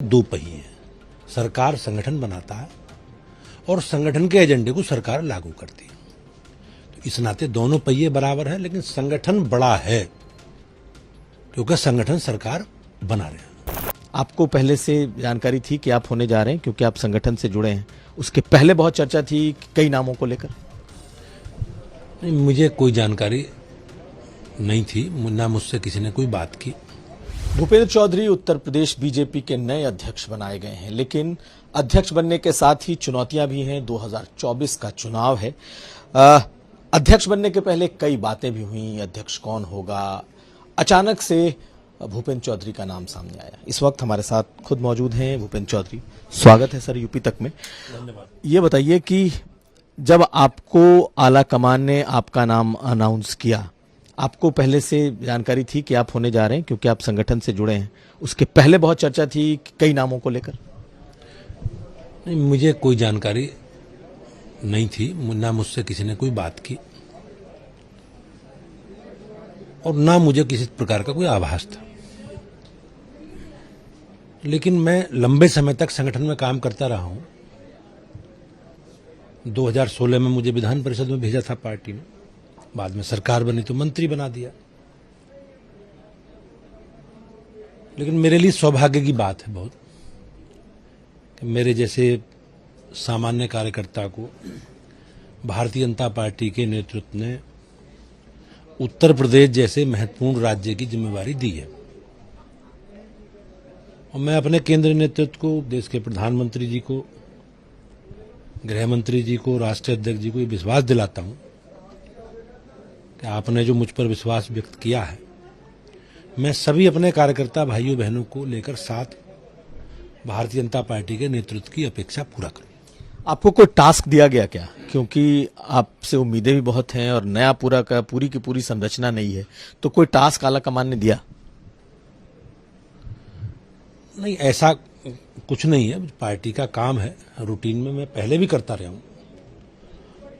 दो पहिए हैं। सरकार संगठन बनाता है और संगठन के एजेंडे को सरकार लागू करती है। तो इस नाते दोनों पहिए बराबर हैं, लेकिन संगठन बड़ा है क्योंकि संगठन सरकार बना रहे हैं। आपको पहले से जानकारी थी कि आप होने जा रहे हैं क्योंकि आप संगठन से जुड़े हैं? उसके पहले बहुत चर्चा थी कई नामों को लेकर। नहीं, मुझे कोई जानकारी नहीं थी, ना मुझसे किसी ने कोई बात की। भूपेंद्र चौधरी उत्तर प्रदेश बीजेपी के नए अध्यक्ष बनाए गए हैं, लेकिन अध्यक्ष बनने के साथ ही चुनौतियां भी हैं। 2024 का चुनाव है। अध्यक्ष बनने के पहले कई बातें भी हुई, अध्यक्ष कौन होगा। अचानक से भूपेंद्र चौधरी का नाम सामने आया। इस वक्त हमारे साथ खुद मौजूद हैं भूपेंद्र चौधरी। स्वागत है सर यूपी तक में। धन्यवाद। ये बताइए कि जब आपको आला कमान ने आपका नाम अनाउंस किया, आपको पहले से जानकारी थी कि आप होने जा रहे हैं क्योंकि आप संगठन से जुड़े हैं? उसके पहले बहुत चर्चा थी कई नामों को लेकर। नहीं, मुझे कोई जानकारी नहीं थी, ना मुझसे किसी ने कोई बात की और ना मुझे किसी प्रकार का कोई आभास था। लेकिन मैं लंबे समय तक संगठन में काम करता रहा हूं। 2016 में मुझे विधान परिषद में भेजा था पार्टी ने, बाद में सरकार बनी तो मंत्री बना दिया। लेकिन मेरे लिए सौभाग्य की बात है बहुत कि मेरे जैसे सामान्य कार्यकर्ता को भारतीय जनता पार्टी के नेतृत्व ने उत्तर प्रदेश जैसे महत्वपूर्ण राज्य की जिम्मेवारी दी है। और मैं अपने केंद्रीय नेतृत्व को, देश के प्रधानमंत्री जी को, गृह मंत्री जी को, राष्ट्रीय अध्यक्ष जी को ये विश्वास दिलाता हूं कि आपने जो मुझ पर विश्वास व्यक्त किया है, मैं सभी अपने कार्यकर्ता भाइयों बहनों को लेकर साथ भारतीय जनता पार्टी के नेतृत्व की अपेक्षा पूरा करूं। आपको कोई टास्क दिया गया क्या? क्योंकि आपसे उम्मीदें भी बहुत हैं और नया पूरी की पूरी संरचना नहीं है, तो कोई टास्क आला कमान ने दिया? नहीं, ऐसा कुछ नहीं है। पार्टी का काम है, रूटीन में मैं पहले भी करता रहा हूं।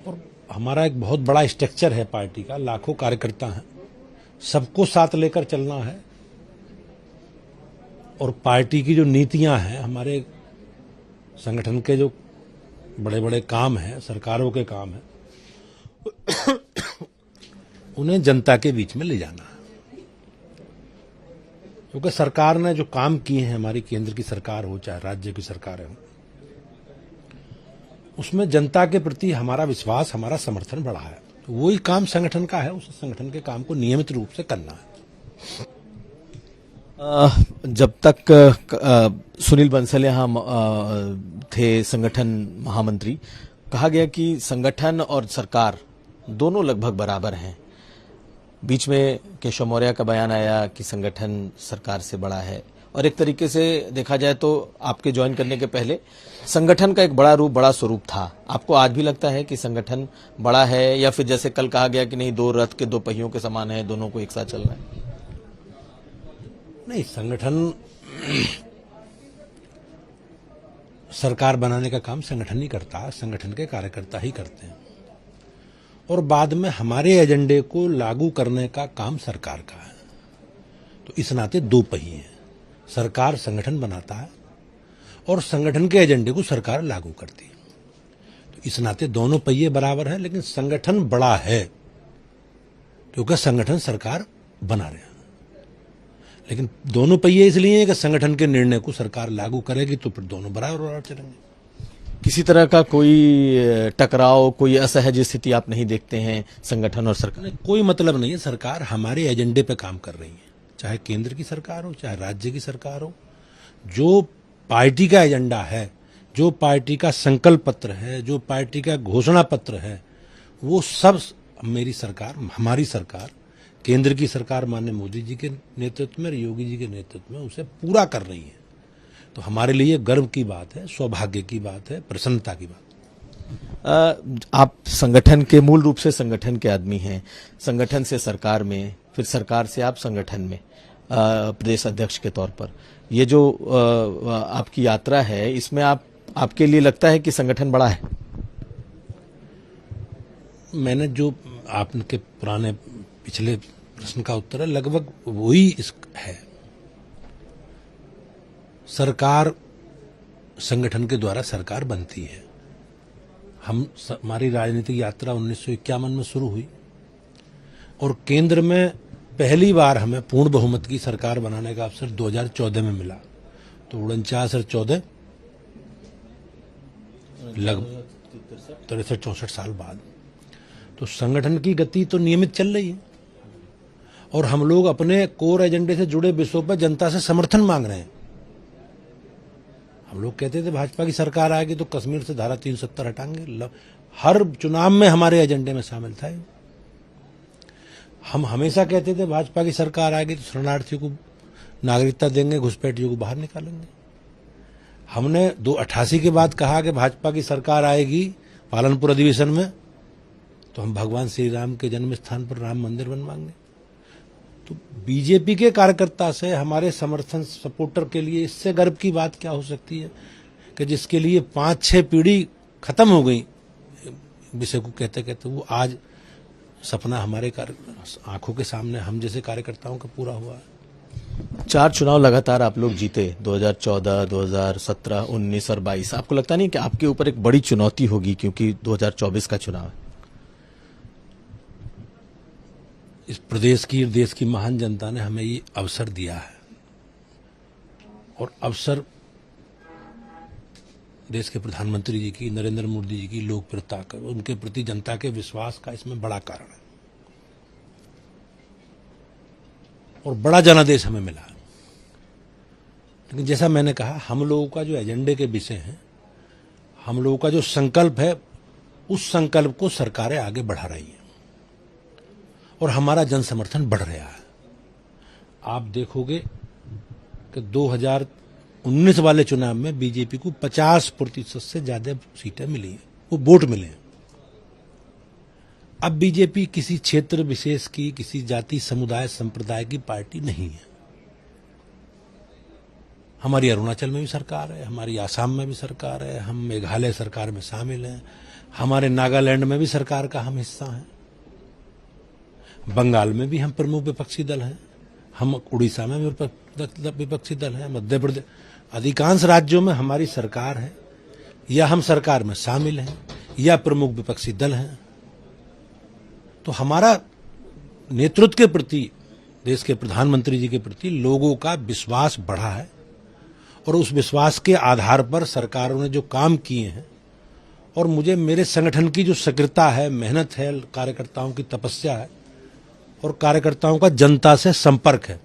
और हमारा एक बहुत बड़ा स्ट्रक्चर है पार्टी का, लाखों कार्यकर्ता हैं, सबको साथ लेकर चलना है। और पार्टी की जो नीतियां हैं, हमारे संगठन के जो बड़े बड़े काम हैं, सरकारों के काम हैं, उन्हें जनता के बीच में ले जाना है। क्योंकि सरकार ने जो काम किए हैं, हमारी केंद्र की सरकार हो चाहे राज्य की सरकार हो, उसमें जनता के प्रति हमारा विश्वास, हमारा समर्थन बढ़ा है। तो वही काम संगठन का है, उस संगठन के काम को नियमित रूप से करना है। जब तक सुनील बंसल यहाँ थे संगठन महामंत्री, कहा गया कि संगठन और सरकार दोनों लगभग बराबर हैं। बीच में केशव मौर्य का बयान आया कि संगठन सरकार से बड़ा है, और एक तरीके से देखा जाए तो आपके ज्वाइन करने के पहले संगठन का एक बड़ा रूप, बड़ा स्वरूप था। आपको आज भी लगता है कि संगठन बड़ा है, या फिर जैसे कल कहा गया कि नहीं, दो रथ के दो पहियों के समान है, दोनों को एक साथ चलना है? नहीं, संगठन सरकार बनाने का काम संगठन ही करता है, संगठन के कार्यकर्ता ही करते हैं। और बाद में हमारे एजेंडे को लागू करने का काम सरकार का है। तो इस नाते दो पहिए हैं। सरकार संगठन बनाता है और संगठन के एजेंडे को सरकार लागू करती है। तो इस नाते दोनों पहिए बराबर हैं, लेकिन संगठन बड़ा है क्योंकि संगठन सरकार बना रहे हैं। लेकिन दोनों पहिए इसलिए हैं कि संगठन के निर्णय को सरकार लागू करेगी, तो फिर दोनों बराबर चलेंगे। किसी तरह का कोई टकराव, कोई असहज स्थिति आप नहीं देखते हैं संगठन और सरकार? कोई मतलब नहीं है। सरकार हमारे एजेंडे पे काम कर रही है, चाहे केंद्र की सरकार हो, चाहे राज्य की सरकार हो। जो पार्टी का एजेंडा है, जो पार्टी का संकल्प पत्र है, जो पार्टी का घोषणा पत्र है, वो सब मेरी सरकार, हमारी सरकार, केंद्र की सरकार माननीय मोदी जी के नेतृत्व में, योगी जी के नेतृत्व में उसे पूरा कर रही है। तो हमारे लिए गर्व की बात है, सौभाग्य की बात है, प्रसन्नता की बात। आप संगठन के, मूल रूप से संगठन के आदमी हैं। संगठन से सरकार में, फिर सरकार से आप संगठन में प्रदेश अध्यक्ष के तौर पर, ये जो आपकी यात्रा है, इसमें आपके लिए लगता है कि संगठन बड़ा है? मैंने जो आपके पुराने पिछले प्रश्न का उत्तर है, लगभग वही है। सरकार संगठन के द्वारा सरकार बनती है। हमारी राजनीतिक यात्रा 1951 में शुरू हुई और केंद्र में पहली बार हमें पूर्ण बहुमत की सरकार बनाने का अवसर 2014 में मिला। तो 49 और 14 लगभग 63-64 साल बाद। तो संगठन की गति तो नियमित चल रही है और हम लोग अपने कोर एजेंडे से जुड़े विषयों पर जनता से समर्थन मांग रहे हैं। हम लोग कहते थे भाजपा की सरकार आएगी तो कश्मीर से धारा 370 हटाएंगे। हर चुनाव में हमारे एजेंडे में शामिल था। हम हमेशा कहते थे भाजपा की सरकार आएगी तो शरणार्थियों को नागरिकता देंगे, घुसपैठियों को बाहर निकालेंगे। हमने 88 के बाद कहा कि भाजपा की सरकार आएगी पालनपुर अधिवेशन में तो हम भगवान श्री राम के जन्म स्थान पर राम मंदिर बनवाएंगे। तो बीजेपी के कार्यकर्ता से हमारे समर्थन सपोर्टर के लिए इससे गर्व की बात क्या हो सकती है कि जिसके लिए 5-6 पीढ़ी खत्म हो गई विषय को कहते कहते वो आज सपना हमारे आंखों के सामने हम जैसे कार्यकर्ताओं का पूरा हुआ है। 4 चुनाव लगातार आप लोग जीते, 2014, 2017, 19 और 22। आपको लगता नहीं कि आपके ऊपर एक बड़ी चुनौती होगी क्योंकि 2024 का चुनाव है? इस प्रदेश की देश की महान जनता ने हमें ये अवसर दिया है और अवसर देश के प्रधानमंत्री जी की, नरेंद्र मोदी जी की लोकप्रियता का, उनके प्रति जनता के विश्वास का इसमें बड़ा कारण है और बड़ा जनादेश हमें मिला। लेकिन जैसा मैंने कहा, हम लोगों का जो एजेंडे के विषय हैं, हम लोगों का जो संकल्प है, उस संकल्प को सरकारें आगे बढ़ा रही हैं और हमारा जन समर्थन बढ़ रहा है। आप देखोगे कि 2019 वाले चुनाव में बीजेपी को 50% से ज्यादा सीटें मिली हैं, वो वोट मिले हैं। अब बीजेपी किसी क्षेत्र विशेष की, किसी जाति समुदाय संप्रदाय की पार्टी नहीं है। हमारी अरुणाचल में भी सरकार है, हमारी आसाम में भी सरकार है, हम मेघालय सरकार में शामिल हैं, हमारे नागालैंड में भी सरकार का हम हिस्सा हैं, बंगाल में भी हम प्रमुख विपक्षी दल हैं, हम उड़ीसा में भी विपक्षी दल हैं, मध्य प्रदेश, अधिकांश राज्यों में हमारी सरकार है या हम सरकार में शामिल हैं या प्रमुख विपक्षी दल हैं। तो हमारा नेतृत्व के प्रति, देश के प्रधानमंत्री जी के प्रति लोगों का विश्वास बढ़ा है और उस विश्वास के आधार पर सरकारों ने जो काम किए हैं और मुझे मेरे संगठन की जो सक्रियता है, मेहनत है, कार्यकर्ताओं की तपस्या है और कार्यकर्ताओं का जनता से संपर्क है,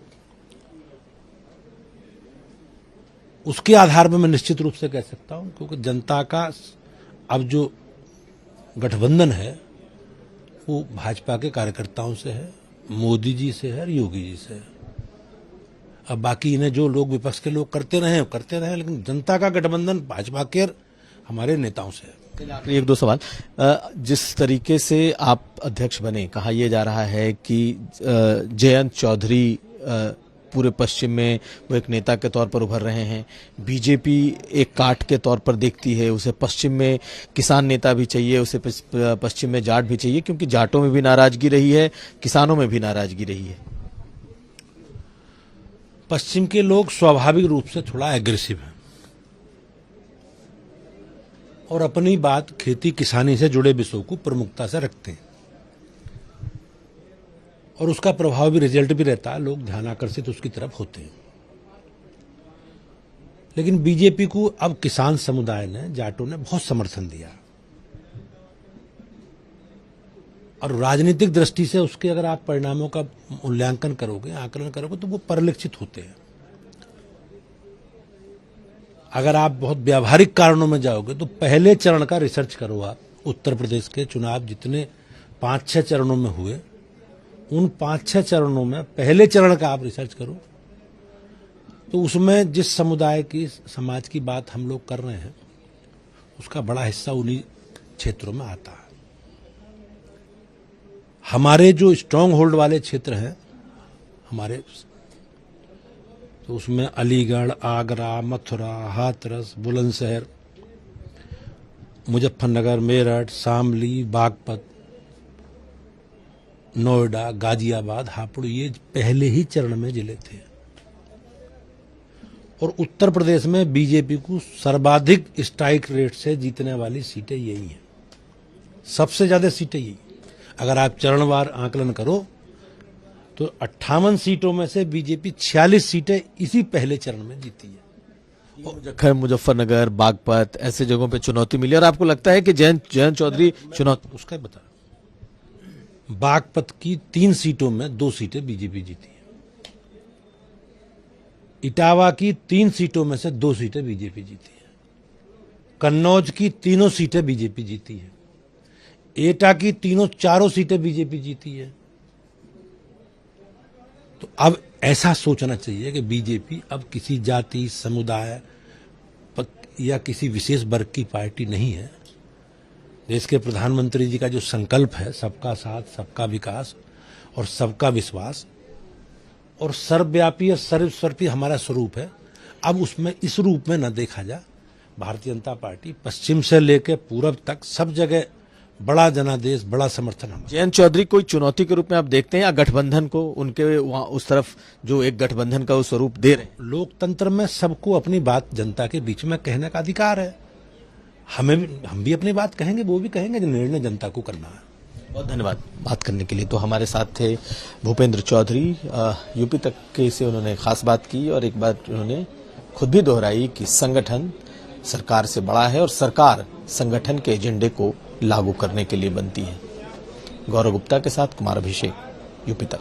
उसके आधार पर मैं निश्चित रूप से कह सकता हूं क्योंकि जनता का अब जो गठबंधन है वो भाजपा के कार्यकर्ताओं से है, मोदी जी से है और योगी जी से है। अब बाकी इन्हें जो लोग विपक्ष के लोग करते रहे, लेकिन जनता का गठबंधन भाजपा के हमारे नेताओं से है। एक दो सवाल। जिस तरीके से आप अध्यक्ष बने, कहा यह जा रहा है कि जयंत चौधरी पूरे पश्चिम में वो एक नेता के तौर पर उभर रहे हैं। बीजेपी एक काट के तौर पर देखती है, उसे पश्चिम में किसान नेता भी चाहिए, उसे पश्चिम में जाट भी चाहिए, क्योंकि जाटों में भी नाराजगी रही है, किसानों में भी नाराजगी रही है। पश्चिम के लोग स्वाभाविक रूप से थोड़ा एग्रेसिव हैं और अपनी बात खेती किसानी से जुड़े विषयों को प्रमुखता से रखते हैं और उसका प्रभाव भी, रिजल्ट भी रहता है, लोग ध्यान आकर्षित उसकी तरफ होते हैं। लेकिन बीजेपी को अब किसान समुदाय ने, जाटों ने बहुत समर्थन दिया और राजनीतिक दृष्टि से उसके अगर आप परिणामों का मूल्यांकन करोगे, आकलन करोगे तो वो परिलक्षित होते हैं। अगर आप बहुत व्यावहारिक कारणों में जाओगे तो पहले चरण का रिसर्च करो आप। उत्तर प्रदेश के चुनाव जितने 5-6 चरणों में हुए, उन 5-6 चरणों में पहले चरण का आप रिसर्च करो तो उसमें जिस समुदाय की, समाज की बात हम लोग कर रहे हैं उसका बड़ा हिस्सा उन्हीं क्षेत्रों में आता है। हमारे जो स्ट्रांग होल्ड वाले क्षेत्र हैं हमारे, तो उसमें अलीगढ़, आगरा, मथुरा, हाथरस, बुलंदशहर, मुजफ्फरनगर, मेरठ, शामली, बागपत, नोएडा, गाजियाबाद, हापुड़, ये पहले ही चरण में जिले थे और उत्तर प्रदेश में बीजेपी को सर्वाधिक स्ट्राइक रेट से जीतने वाली सीटें यही हैं, सबसे ज्यादा सीटें यही। अगर आप चरणवार आकलन करो तो 58 सीटों में से बीजेपी 46 सीटें इसी पहले चरण में जीती है। मुजफ्फरनगर, बागपत ऐसे जगहों पे चुनौती मिली और आपको लगता है कि जयंत चौधरी चुनौती उसका बता, बागपत की 3 सीटों में 2 सीटें बीजेपी जीती है, इटावा की 3 सीटों में से 2 सीटें बीजेपी जीती है, कन्नौज की तीनों सीटें बीजेपी जीती है, एटा की चारों सीटें बीजेपी जीती है। तो अब ऐसा सोचना चाहिए कि बीजेपी अब किसी जाति, समुदाय या किसी विशेष वर्ग की पार्टी नहीं है। देश के प्रधानमंत्री जी का जो संकल्प है, सबका साथ, सबका विकास और सबका विश्वास और सर्वव्यापी और सर्वस्पर्शी हमारा स्वरूप है। अब उसमें इस रूप में न देखा जा। भारतीय जनता पार्टी पश्चिम से लेकर पूरब तक सब जगह बड़ा जनादेश, बड़ा समर्थन हमारा। जयंत चौधरी कोई चुनौती के रूप में आप देखते हैं या गठबंधन को, उनके वहां उस तरफ जो एक गठबंधन का वो स्वरूप दे रहे हैं? लोकतंत्र में सबको अपनी बात जनता के बीच में कहने का अधिकार है। हम भी अपनी बात कहेंगे, वो भी कहेंगे, जो निर्णय जनता को करना है। बहुत धन्यवाद बात करने के लिए। तो हमारे साथ थे भूपेंद्र चौधरी, यूपी तक के से उन्होंने खास बात की और एक बात उन्होंने खुद भी दोहराई कि संगठन सरकार से बड़ा है और सरकार संगठन के एजेंडे को लागू करने के लिए बनती है। गौरव गुप्ता के साथ कुमार अभिषेक, यूपी तक।